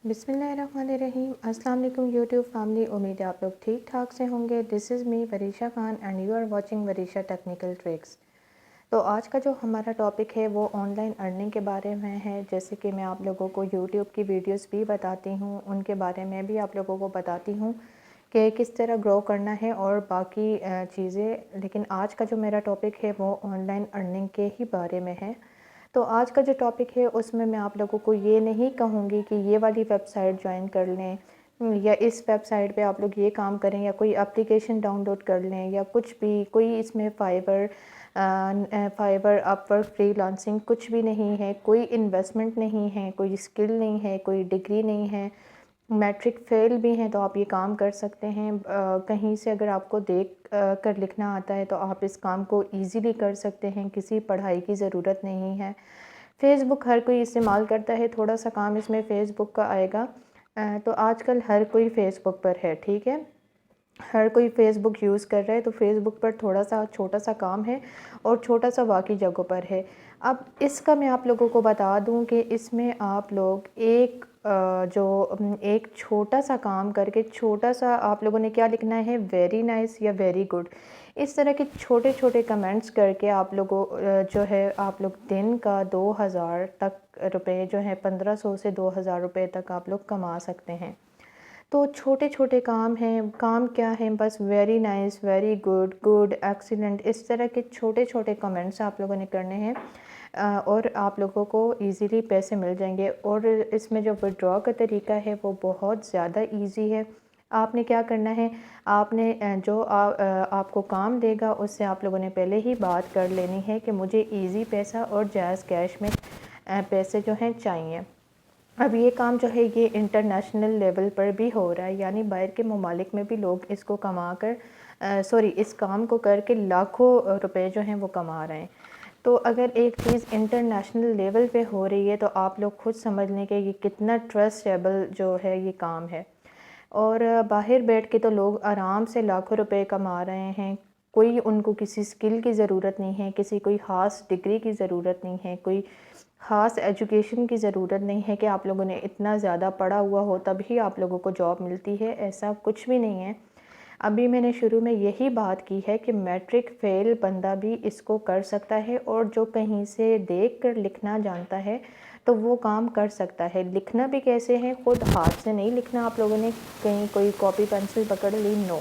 बिस्मिल्लाहिर्रहमानिर्रहीम। अस्सलाम वालेकुम यूट्यूब फैमिली। उम्मीद है आप लोग ठीक ठाक से होंगे। This is me Varisha Khan and you are watching Varisha technical tricks. तो आज का जो हमारा टॉपिक है वो ऑनलाइन अर्निंग के बारे में है। जैसे कि मैं आप लोगों को यूट्यूब की वीडियोस भी बताती हूँ, उनके बारे में भी आप लोगों को बताती हूँ कि किस तरह ग्रो करना है और बाकी चीज़ें। लेकिन आज का जो मेरा टॉपिक है वो ऑनलाइन अर्निंग के ही बारे में है। तो आज का जो टॉपिक है उसमें मैं आप लोगों को ये नहीं कहूँगी कि ये वाली वेबसाइट ज्वाइन कर लें या इस वेबसाइट पे आप लोग ये काम करें या कोई एप्लीकेशन डाउनलोड कर लें या कुछ भी। कोई इसमें फाइवर अपवर्क फ्रीलांसिंग कुछ भी नहीं है। कोई इन्वेस्टमेंट नहीं है, कोई स्किल नहीं है, कोई डिग्री नहीं है। मैट्रिक फ़ेल भी हैं तो आप ये काम कर सकते हैं। कहीं से अगर आपको देख कर लिखना आता है तो आप इस काम को ईज़िली कर सकते हैं। किसी पढ़ाई की ज़रूरत नहीं है। फ़ेसबुक हर कोई इस्तेमाल करता है, थोड़ा-सा काम इसमें फ़ेसबुक का आएगा। तो आजकल हर कोई फ़ेसबुक पर है, ठीक है? हर कोई फ़ेसबुक यूज़ कर रहा है, तो फ़ेसबुक पर थोड़ा-सा छोटा-सा काम है और छोटा-सा बाकी जगहों पर है। अब इसका मैं आप लोगों को बता दूँ कि इसमें आप लोग एक छोटा-सा काम करके छोटा-सा आप लोगों ने क्या लिखना है, वेरी नाइस या वेरी गुड। इस तरह के छोटे-छोटे कमेंट्स करके आप लोगों जो है आप लोग दिन का 2000 तक रुपए जो है 1500 से 2000 रुपए तक आप लोग कमा सकते हैं। तो छोटे-छोटे काम हैं। काम क्या है, बस very nice, very good, good, excellent, इस तरह के छोटे-छोटे कमेंट्स आप लोगों ने करने हैं और आप लोगों को ईज़िली पैसे मिल जाएंगे। और इसमें जो विड्रॉ का तरीका है वो बहुत ज़्यादा ईज़ी है। आपने क्या करना है, आपने आपको काम देगा उससे आप लोगों ने पहले ही बात कर लेनी है कि मुझे ईज़ी पैसा और जायज़ कैश में पैसे जो हैं चाहिए। अब ये काम जो है ये इंटरनेशनल लेवल पर भी हो रहा है, यानी बाहर के ममालिक में भी लोग इसको कमा कर इस काम को करके लाखों रुपए जो हैं वो कमा रहे हैं। तो अगर एक चीज़ इंटरनेशनल लेवल पे हो रही है तो आप लोग खुद समझ लें कि ये कितना ट्रस्टेबल जो है ये काम है। और बाहर बैठ के तो लोग आराम से लाखों रुपए कमा रहे हैं। कोई उनको किसी स्किल की ज़रूरत नहीं है, किसी कोई ख़ास डिग्री की ज़रूरत नहीं है, कोई ख़ास एजुकेशन की ज़रूरत नहीं है कि आप लोगों ने इतना ज़्यादा पढ़ा हुआ हो तभी आप लोगों को जॉब मिलती है, ऐसा कुछ भी नहीं है। अभी मैंने शुरू में यही बात की है कि मैट्रिक फ़ेल बंदा भी इसको कर सकता है और जो कहीं से देख कर लिखना जानता है तो वो काम कर सकता है। लिखना भी कैसे है, ख़ुद हाथ से नहीं लिखना आप लोगों ने, कहीं कोई कॉपी पेंसिल पकड़ ली, नो,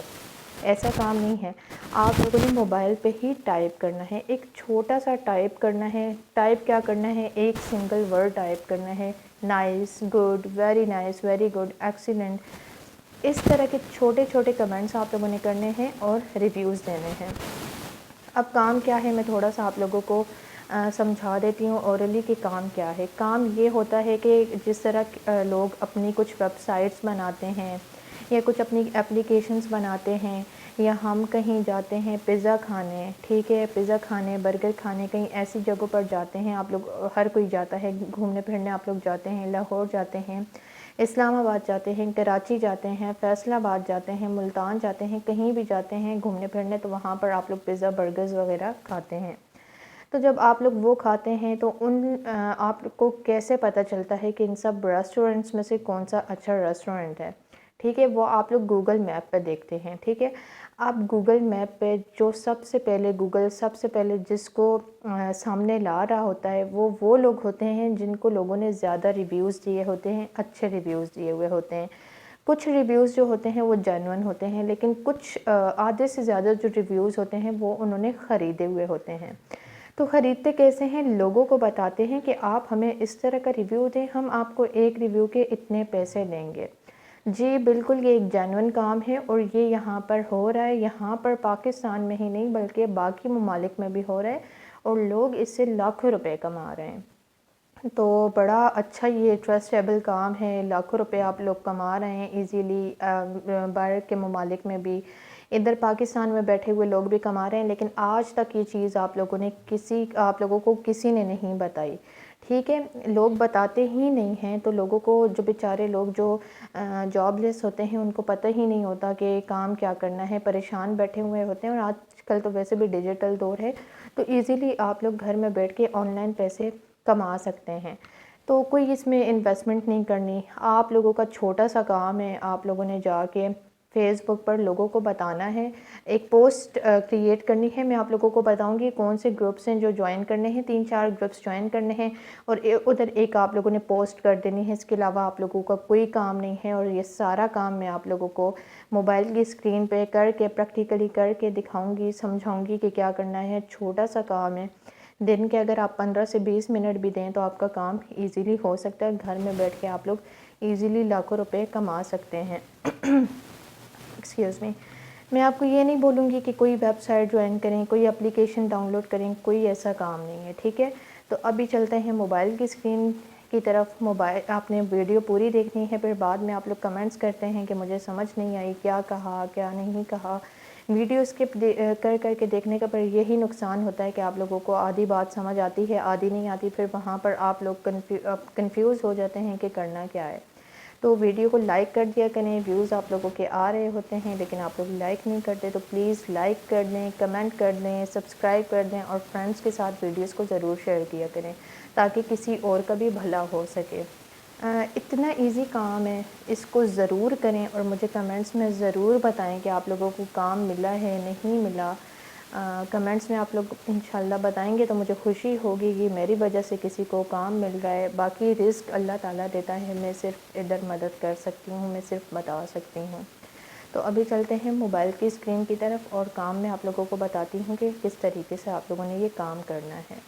ऐसा काम नहीं है। आप लोगों ने मोबाइल पे ही टाइप करना है, एक छोटा सा टाइप करना है। टाइप क्या करना है, एक सिंगल वर्ड टाइप करना है, nice, good, very nice, very good, excellent. इस तरह के छोटे छोटे कमेंट्स आप लोगों ने करने हैं और रिव्यूज़ देने हैं। अब काम क्या है, मैं थोड़ा सा आप लोगों को समझा देती हूँ ओरली कि काम क्या है। काम ये होता है कि जिस तरह लोग अपनी कुछ वेबसाइट्स बनाते हैं या कुछ अपनी एप्लीकेशंस बनाते हैं या हम कहीं जाते हैं पिज़्ज़ा खाने, ठीक है, पिज़्ज़ा खाने, बर्गर खाने, कहीं ऐसी जगहों पर जाते हैं। आप लोग, हर कोई जाता है घूमने फिरने, आप लोग जाते हैं, लाहौर जाते हैं, इस्लामाबाद जाते हैं, कराची जाते हैं, फैसलाबाद जाते हैं, मुल्तान जाते हैं, कहीं भी जाते हैं घूमने फिरने तो वहाँ पर आप लोग पिज़्ज़ा बर्गर्स वग़ैरह खाते हैं। तो जब आप लोग वो खाते हैं तो आपको कैसे पता चलता है कि इन सब रेस्टोरेंट्स में से कौन सा अच्छा रेस्टोरेंट है, ठीक है? वो आप लोग गूगल मैप पे देखते हैं, ठीक है? आप गूगल मैप पे जो गूगल सबसे पहले जिसको सामने ला रहा होता है वो लोग होते हैं जिनको लोगों ने ज़्यादा रिव्यूज़ दिए होते हैं, अच्छे रिव्यूज़ दिए हुए होते हैं। कुछ रिव्यूज़ जो होते हैं वो जेन्युइन होते हैं, लेकिन कुछ आधे से ज़्यादा जो रिव्यूज़ होते हैं वो उन्होंने ख़रीदे हुए होते हैं। तो ख़रीदते कैसे हैं, लोगों को बताते हैं कि आप हमें इस तरह का रिव्यू दें, हम आपको एक रिव्यू के इतने पैसे देंगे। जी बिल्कुल, ये एक जेन्युइन काम है और ये यहाँ पर हो रहा है। यहाँ पर पाकिस्तान में ही नहीं बल्कि बाकी ममालिक में भी हो रहा है और लोग इससे लाखों रुपए कमा रहे हैं। तो बड़ा अच्छा ये ट्रस्टेबल काम है, लाखों रुपए आप लोग कमा रहे हैं इजीली। बाहर के ममालिक में भी, इधर पाकिस्तान में बैठे हुए लोग भी कमा रहे हैं, लेकिन आज तक ये चीज़ आप लोगों को किसी ने नहीं बताई, ठीक है? लोग बताते ही नहीं हैं। तो लोगों को, जो बेचारे लोग जो जॉबलेस होते हैं, उनको पता ही नहीं होता कि काम क्या करना है, परेशान बैठे हुए होते हैं। और आजकल तो वैसे भी डिजिटल दौर है, तो ईज़िली आप लोग घर में बैठ के ऑनलाइन पैसे कमा सकते हैं। तो कोई इसमें इन्वेस्टमेंट नहीं करनी। आप लोगों का छोटा-सा काम है, आप लोगों ने जाके फ़ेसबुक पर लोगों को बताना है, एक पोस्ट क्रिएट करनी है। मैं आप लोगों को बताऊँगी कौन से ग्रुप्स हैं जो जॉइन करने हैं, 3-4 ग्रुप्स जॉइन करने हैं और उधर एक आप लोगों ने पोस्ट कर देनी है। इसके अलावा आप लोगों का कोई काम नहीं है और ये सारा काम मैं आप लोगों को मोबाइल की स्क्रीन पे करके प्रैक्टिकली करके दिखाऊँगी, समझाऊँगी कि क्या करना है। छोटा-सा काम है। दिन के अगर आप 15 से 20 मिनट भी दें तो आपका काम ईज़िली हो सकता है। घर में बैठ के आप लोग ईज़िली लाखों रुपए कमा सकते हैं। Excuse me. मैं आपको ये नहीं बोलूँगी कि कोई वेबसाइट ज्वाइन करें, कोई एप्लीकेशन डाउनलोड करें, कोई ऐसा काम नहीं है, ठीक है? तो अभी चलते हैं मोबाइल की स्क्रीन की तरफ। मोबाइल आपने वीडियो पूरी देखनी है, फिर बाद में आप लोग कमेंट्स करते हैं कि मुझे समझ नहीं आई, क्या कहा, क्या नहीं कहा। वीडियो स्किप कर के देखने का पर यही नुकसान होता है कि आप लोगों को आधी बात समझ आती है, आधी नहीं आती, फिर वहाँ पर आप लोग कन्फ्यूज़ हो जाते हैं कि करना क्या है। तो वीडियो को लाइक कर दिया करें। व्यूज़ आप लोगों के आ रहे होते हैं लेकिन आप लोग लाइक नहीं करते, तो प्लीज़ लाइक कर दें, कमेंट कर दें, सब्सक्राइब कर दें और फ्रेंड्स के साथ वीडियोस को ज़रूर शेयर किया करें ताकि किसी और का भी भला हो सके। इतना इजी काम है, इसको ज़रूर करें और मुझे कमेंट्स में ज़रूर बताएं कि आप लोगों को काम मिला है, नहीं मिला। कमेंट्स में आप लोग इंशाल्लाह बताएंगे तो मुझे खुशी होगी कि मेरी वजह से किसी को काम मिल रहा है। बाकी रिज़्क अल्लाह ताला देता है, मैं सिर्फ इधर मदद कर सकती हूँ, मैं सिर्फ बता सकती हूँ। तो अभी चलते हैं मोबाइल की स्क्रीन की तरफ और काम में आप लोगों को बताती हूँ कि किस तरीके से आप लोगों ने ये काम करना है।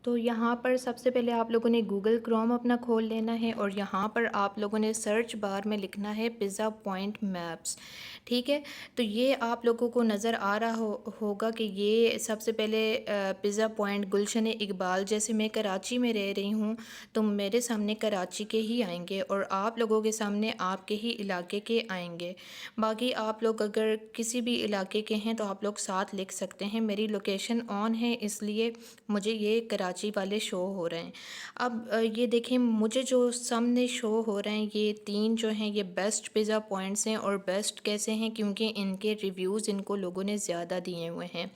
तो यहाँ पर सबसे पहले आप लोगों ने गूगल क्रोम अपना खोल लेना है और यहाँ पर आप लोगों ने सर्च बार में लिखना है पिज़्ज़ा पॉइंट मैप्स, ठीक है? तो ये आप लोगों को नज़र आ रहा होगा कि ये सबसे पहले पिज़्ज़ा पॉइंट गुलशन इकबाल, जैसे मैं कराची में रह रही हूँ तो मेरे सामने कराची के ही आएंगे और आप लोगों के सामने आपके ही इलाके के आएंगे। बाकी आप लोग अगर किसी भी इलाके के हैं तो आप लोग साथ लिख सकते हैं। मेरी लोकेशन ऑन है इसलिए मुझे ये कराची वाले शो हो रहे हैं। अब ये देखें, मुझे जो सामने शो हो रहे हैं ये 3 जो हैं ये बेस्ट पिज़्ज़ा पॉइंट्स हैं। और बेस्ट कैसे हैं? क्योंकि इनके रिव्यूज़ इनको लोगों ने ज़्यादा दिए हुए हैं।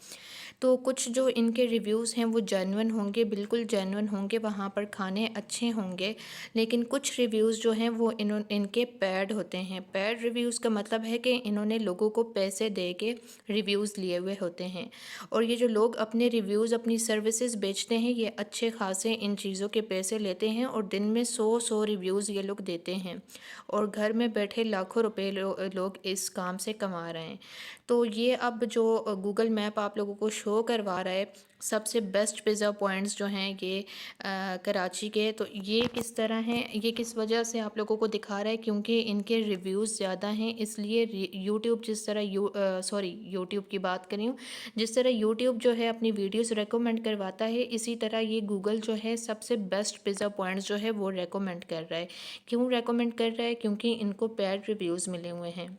तो कुछ जो इनके रिव्यूज़ हैं वो जेन्युइन होंगे, बिल्कुल जेन्युइन होंगे, वहाँ पर खाने अच्छे होंगे। लेकिन कुछ रिव्यूज़ जो हैं वो इनके पेड होते हैं। पेड रिव्यूज़ का मतलब है कि इन्होंने लोगों को पैसे दे के रिव्यूज़ लिए हुए होते हैं। और ये जो लोग अपने रिव्यूज़, अपनी सर्विसेज बेचते हैं, ये अच्छे खासे इन चीज़ों के पैसे लेते हैं और दिन में 100 रिव्यूज़ ये लोग देते हैं और घर में बैठे लाखों रुपए लोग इस काम से कमा रहे हैं। तो ये अब जो गूगल मैप आप लोगों को शो करवा रहा है सबसे बेस्ट पिज़्ज़ा पॉइंट्स जो हैं ये कराची के, तो ये किस तरह हैं, ये किस वजह से आप लोगों को दिखा रहा है? क्योंकि इनके रिव्यूज़ ज़्यादा हैं, इसलिए यूट्यूब जिस तरह यूट्यूब की बात कर रही हूँ, जिस तरह यूट्यूब जो है अपनी वीडियोस रेकमेंड करवाता है, इसी तरह ये गूगल जो है सबसे बेस्ट पिज़्ज़ा पॉइंट्स जो है वो रेकमेंड कर रहा है। क्यों रेकमेंड कर रहा है? क्योंकि इनको पेड रिव्यूज़ मिले हुए हैं।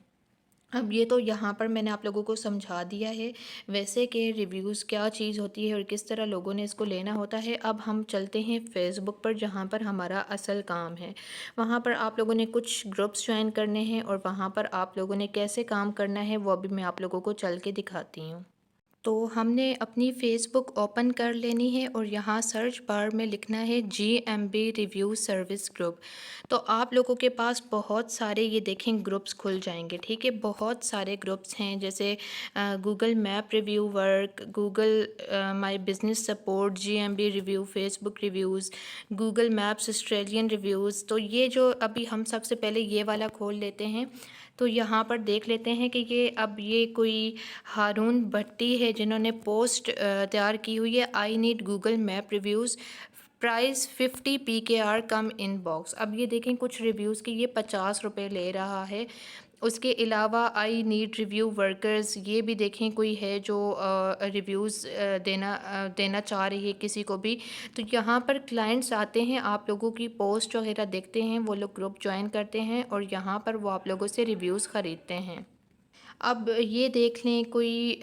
अब ये तो यहाँ पर मैंने आप लोगों को समझा दिया है वैसे कि रिव्यूज़ क्या चीज़ होती है और किस तरह लोगों ने इसको लेना होता है। अब हम चलते हैं फ़ेसबुक पर, जहाँ पर हमारा असल काम है। वहाँ पर आप लोगों ने कुछ ग्रुप्स ज्वाइन करने हैं और वहाँ पर आप लोगों ने कैसे काम करना है वो अभी मैं आप लोगों को चल के दिखाती हूँ। तो हमने अपनी फ़ेसबुक ओपन कर लेनी है और यहाँ सर्च बार में लिखना है GMB रिव्यू सर्विस ग्रुप। तो आप लोगों के पास बहुत सारे ये देखें ग्रुप्स खुल जाएंगे, ठीक है? बहुत सारे ग्रुप्स हैं, जैसे Google map review work, Google my business support, GMB review, Facebook reviews, Google maps Australian reviews. तो ये जो अभी हम सबसे पहले ये वाला खोल लेते हैं। तो यहाँ पर देख लेते हैं कि ये कोई हारून भट्टी है जिन्होंने पोस्ट तैयार की हुई है, I need Google map reviews, price 50 PKR come in box. अब ये देखें कुछ रिव्यूज़ के ये 50 रुपये ले रहा है। उसके अलावा आई नीड रिव्यू वर्कर्स, ये भी देखें कोई है जो रिव्यूज़ देना चाह रही है किसी को भी। तो यहाँ पर क्लाइंट्स आते हैं, आप लोगों की पोस्ट वगैरह देखते हैं, वो लोग ग्रुप ज्वाइन करते हैं और यहाँ पर वो आप लोगों से रिव्यूज़ ख़रीदते हैं। अब ये देख लें कोई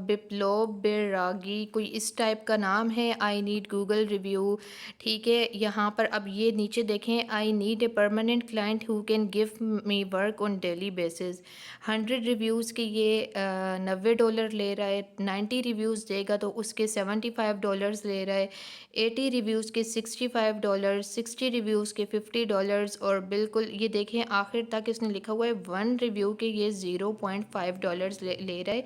बिप्लोब बैरागी कोई इस टाइप का नाम है, आई नीड गूगल रिव्यू। ठीक है, यहाँ पर अब ये नीचे देखें, I need a permanent client who can give me work on daily basis. 100 reviews के ये $90 ले रहा है, 90 रिव्यूज़ देगा तो उसके $75 ले रहा है, 80 रिव्यूज़ के $65, 60 रिव्यूज़ के $50। और बिल्कुल ये देखें आखिर तक इसने लिखा हुआ है 1 रिव्यू के ये $0.5 ले रहा है।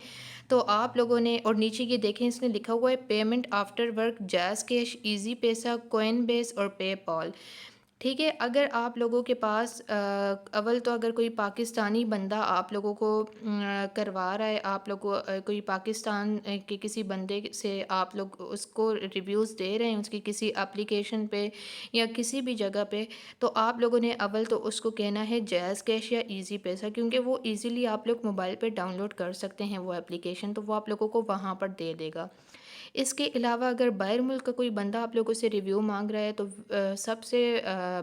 तो आप लोगों ने, और नीचे ये देखें इसने लिखा हुआ है payment after work, jazz cash, easy पैसा, कॉइन बेस और पेपॉल। ठीक है, अगर आप लोगों के पास अव्वल तो अगर कोई पाकिस्तानी बंदा आप लोगों को करवा रहा है, आप लोग को कोई पाकिस्तान के किसी बंदे से आप लोग उसको रिव्यूज़ दे रहे हैं उसकी किसी एप्लीकेशन पे या किसी भी जगह पे, तो आप लोगों ने अव्वल तो उसको कहना है जैज़ कैश या इजी पैसा, क्योंकि वो इजीली आप लोग मोबाइल पे डाउनलोड कर सकते हैं वो एप्लीकेशन, तो वो आप लोगों को वहाँ पर दे देगा। इसके अलावा अगर बाहर मुल्क का कोई बंदा आप लोगों से रिव्यू मांग रहा है तो सबसे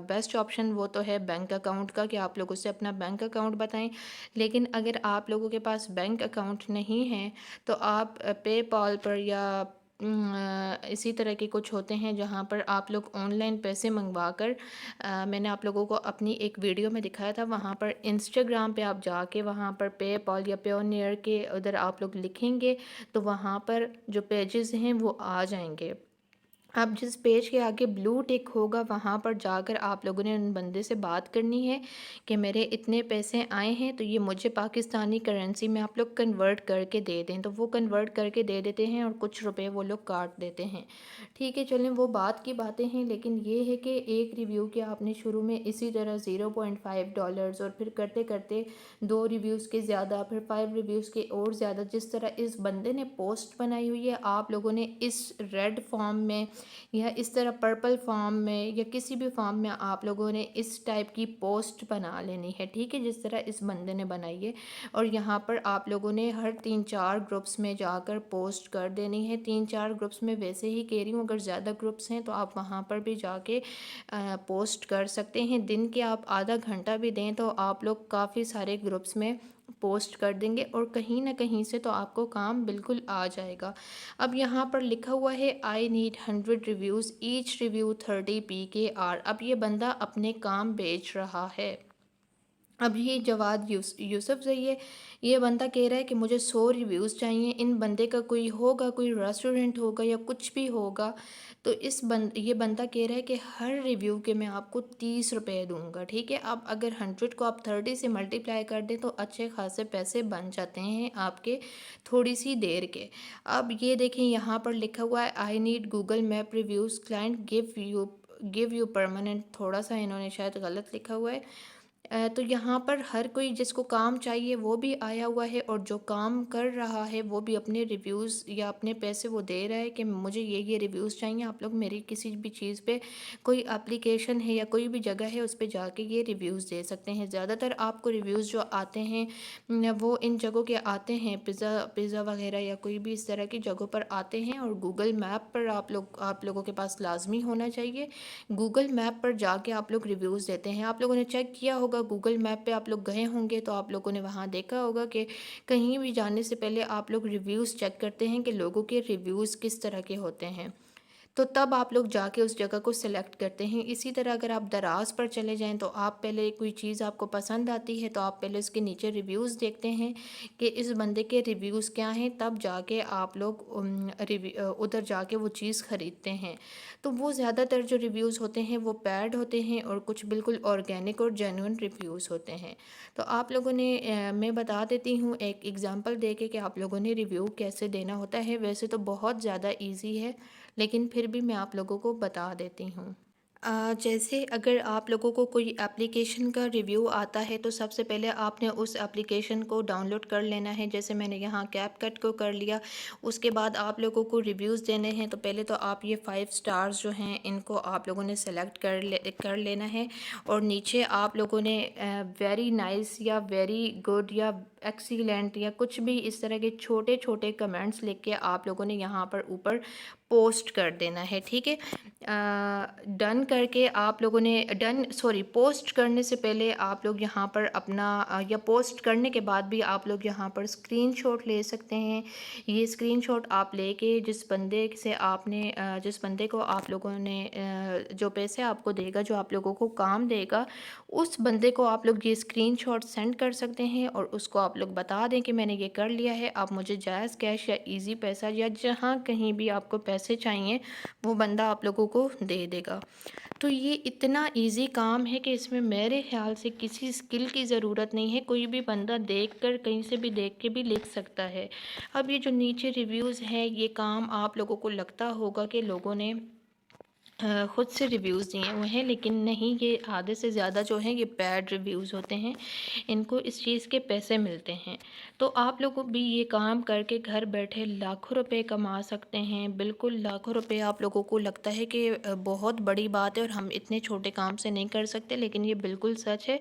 बेस्ट ऑप्शन वो तो है बैंक अकाउंट का, कि आप लोग उससे अपना बैंक अकाउंट बताएं। लेकिन अगर आप लोगों के पास बैंक अकाउंट नहीं है तो आप पेपॉल पर या इसी तरह के कुछ होते हैं जहाँ पर आप लोग ऑनलाइन पैसे मंगवा कर, मैंने आप लोगों को अपनी एक वीडियो में दिखाया था, वहाँ पर इंस्टाग्राम पे आप जाके वहाँ पर पेपॉल या पेयोनियर के उधर आप लोग लिखेंगे तो वहाँ पर जो पेजेस हैं वो आ जाएंगे। अब जिस पेज के आगे ब्लू टिक होगा वहाँ पर जाकर आप लोगों ने उन बंदे से बात करनी है कि मेरे इतने पैसे आए हैं तो ये मुझे पाकिस्तानी करेंसी में आप लोग कन्वर्ट करके दे दें, तो वो कन्वर्ट करके दे देते हैं और कुछ रुपए वो लोग काट देते हैं। ठीक है, चलें वो बात की बातें हैं, लेकिन ये है कि एक रिव्यू के आपने शुरू में इसी तरह $0.5 और फिर करते करते 2 रिव्यूज़ के ज़्यादा, फिर 5 रिव्यूज़ के और ज़्यादा, जिस तरह इस बंदे ने पोस्ट बनाई हुई है आप लोगों ने इस रेड फॉर्म में या इस तरह पर्पल फॉर्म में या किसी भी फॉर्म में आप लोगों ने इस टाइप की पोस्ट बना लेनी है। ठीक है, जिस तरह इस बंदे ने बनाई है, और यहाँ पर आप लोगों ने हर 3-4 ग्रुप्स में जाकर पोस्ट कर देनी है। 3-4 ग्रुप्स में वैसे ही कह रही हूँ, अगर ज़्यादा ग्रुप्स हैं तो आप वहाँ पर भी जाके पोस्ट कर सकते हैं। दिन के आप आधा घंटा भी दें तो आप लोग काफ़ी सारे ग्रुप्स में पोस्ट कर देंगे और कहीं ना कहीं से तो आपको काम बिल्कुल आ जाएगा। अब यहाँ पर लिखा हुआ है I need 100 reviews, each review 30 PKR। अब ये बंदा अपने काम बेच रहा है। अब ये जवाद यूसुफ से ये बंदा कह रहा है कि मुझे 100 रिव्यूज़ चाहिए। इन बंदे का कोई होगा, कोई रेस्टोरेंट होगा या कुछ भी होगा, तो ये बंदा कह रहा है कि हर रिव्यू के मैं आपको 30 रुपये दूंगा। ठीक है, अब अगर 100 को आप 30 से मल्टीप्लाई कर दें तो अच्छे खासे पैसे बन जाते हैं आपके थोड़ी सी देर के। अब ये देखें यहाँ पर लिखा हुआ है I need Google map reviews, client give you permanent, थोड़ा सा इन्होंने शायद गलत लिखा हुआ है। तो यहाँ पर हर कोई जिसको काम चाहिए वो भी आया हुआ है और जो काम कर रहा है वो भी अपने रिव्यूज़ या अपने पैसे वो दे रहा है कि मुझे ये रिव्यूज़ चाहिए, आप लोग मेरी किसी भी चीज़ पे, कोई एप्लीकेशन है या कोई भी जगह है उस पे जाके ये रिव्यूज़ दे सकते हैं। ज़्यादातर आपको रिव्यूज़ जो आते हैं वो इन जगहों के आते हैं, पिज़्ज़ा वगैरह या कोई भी इस तरह की जगहों पर आते हैं। और गूगल मैप पर आप लोगों के पास लाजमी होना चाहिए, गूगल मैप पर जाके आप लोग रिव्यूज़ देते हैं। आप लोगों ने चेक किया होगा, गूगल मैप पे आप लोग गए होंगे तो आप लोगों ने वहाँ देखा होगा कि कहीं भी जाने से पहले आप लोग रिव्यूज़ चेक करते हैं कि लोगों के रिव्यूज़ किस तरह के होते हैं, तो तब आप लोग जाके उस जगह को सिलेक्ट करते हैं। इसी तरह अगर आप दराज पर चले जाएं तो आप पहले कोई चीज़ आपको पसंद आती है तो आप पहले उसके नीचे रिव्यूज़ देखते हैं कि इस बंदे के रिव्यूज़ क्या हैं, तब जाके आप लोग उधर जाके वो चीज़ ख़रीदते हैं। तो वो ज़्यादातर जो रिव्यूज़ होते हैं वो पैड होते हैं और कुछ बिल्कुल ऑर्गेनिक और जेन्युइन रिव्यूज़ होते हैं। तो आप लोगों ने मैं बता देती हूँ एक एग्ज़ाम्पल दे के कि आप लोगों ने रिव्यू कैसे देना होता है। वैसे तो बहुत ज़्यादा ईजी है, लेकिन फिर भी मैं आप लोगों को बता देती हूँ। जैसे अगर आप लोगों को कोई एप्लीकेशन का रिव्यू आता है तो सबसे पहले आपने उस एप्लीकेशन को डाउनलोड कर लेना है। जैसे मैंने यहाँ कैपकट को कर लिया, उसके बाद आप लोगों को रिव्यूज़ देने हैं तो पहले तो आप ये 5 स्टार्स जो हैं इनको आप लोगों ने सेलेक्ट कर लेना है और नीचे आप लोगों ने वेरी नाइस या वेरी गुड या एक्सीलेंट या कुछ भी इस तरह के छोटे छोटे कमेंट्स लिख के आप लोगों ने यहाँ पर ऊपर पोस्ट कर देना है। ठीक है, डन करके आप लोगों ने पोस्ट करने से पहले आप लोग यहाँ पर अपना या पोस्ट करने के बाद भी आप लोग यहाँ पर स्क्रीनशॉट ले सकते हैं। ये स्क्रीनशॉट आप लेके जिस बंदे को आप लोगों ने जो पैसे आपको देगा, जो आप लोगों को काम देगा, उस बंदे को आप लोग ये स्क्रीनशॉट सेंड कर सकते हैं और उसको आप लोग बता दें कि मैंने ये कर लिया है, आप मुझे जायज़ कैश या इजी पैसा या जहाँ कहीं भी आपको पैसे चाहिए वो बंदा आप लोगों को दे देगा। तो ये इतना इजी काम है कि इसमें मेरे ख्याल से किसी स्किल की ज़रूरत नहीं है, कोई भी बंदा देखकर कहीं से भी देख के भी लिख सकता है। अब ये जो नीचे रिव्यूज़ हैं, ये काम आप लोगों को लगता होगा कि लोगों ने ख़ुद से रिव्यूज़ दिए हुए हैं, लेकिन नहीं, ये आधे से ज़्यादा जो हैं ये बैड रिव्यूज़ होते हैं, इनको इस चीज़ के पैसे मिलते हैं। तो आप लोग भी ये काम करके घर बैठे लाखों रुपए कमा सकते हैं। बिल्कुल लाखों रुपए आप लोगों को लगता है कि बहुत बड़ी बात है और हम इतने छोटे काम से नहीं कर सकते, लेकिन ये बिल्कुल सच है।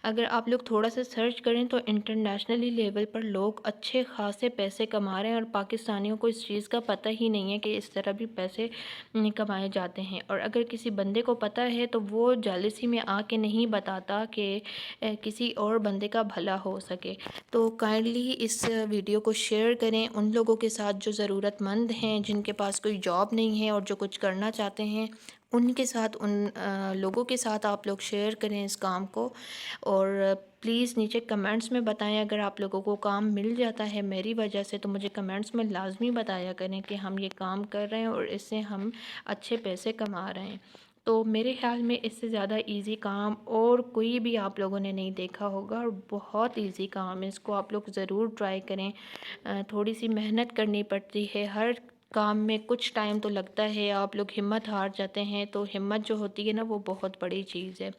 अगर आप लोग थोड़ा सा सर्च करें तो इंटरनेशनली लेवल पर लोग अच्छे खासे पैसे कमा रहे हैं और पाकिस्तानियों को इस चीज़ का पता ही नहीं है कि इस तरह भी पैसे कमाए जाते हैं। और अगर किसी बंदे को पता है तो वो जेलसी में आके नहीं बताता कि किसी और बंदे का भला हो सके। तो काइंडली इस वीडियो को शेयर करें उन लोगों के साथ जो ज़रूरतमंद हैं, जिनके पास कोई जॉब नहीं है और जो कुछ करना चाहते हैं, उनके साथ, उन लोगों के साथ आप लोग शेयर करें इस काम को। और प्लीज़ नीचे कमेंट्स में बताएं अगर आप लोगों को काम मिल जाता है मेरी वजह से, तो मुझे कमेंट्स में लाजमी बताया करें कि हम ये काम कर रहे हैं और इससे हम अच्छे पैसे कमा रहे हैं। तो मेरे ख्याल में इससे ज़्यादा इजी काम और कोई भी आप लोगों ने नहीं देखा होगा और बहुत इजी काम है, इसको आप लोग ज़रूर ट्राई करें। थोड़ी सी मेहनत करनी पड़ती है, हर काम में कुछ टाइम तो लगता है, आप लोग हिम्मत हार जाते हैं, तो हिम्मत जो होती है ना वो बहुत बड़ी चीज़ है,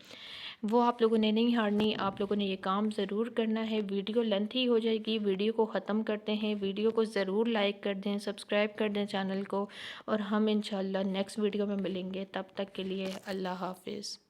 वो आप लोगों ने नहीं हारनी, आप लोगों ने ये काम ज़रूर करना है। वीडियो लेंथी हो जाएगी, वीडियो को ख़त्म करते हैं। वीडियो को ज़रूर लाइक कर दें, सब्सक्राइब कर दें चैनल को, और हम इंशाल्लाह नेक्स्ट वीडियो में मिलेंगे। तब तक के लिए अल्लाह हाफ़िज़।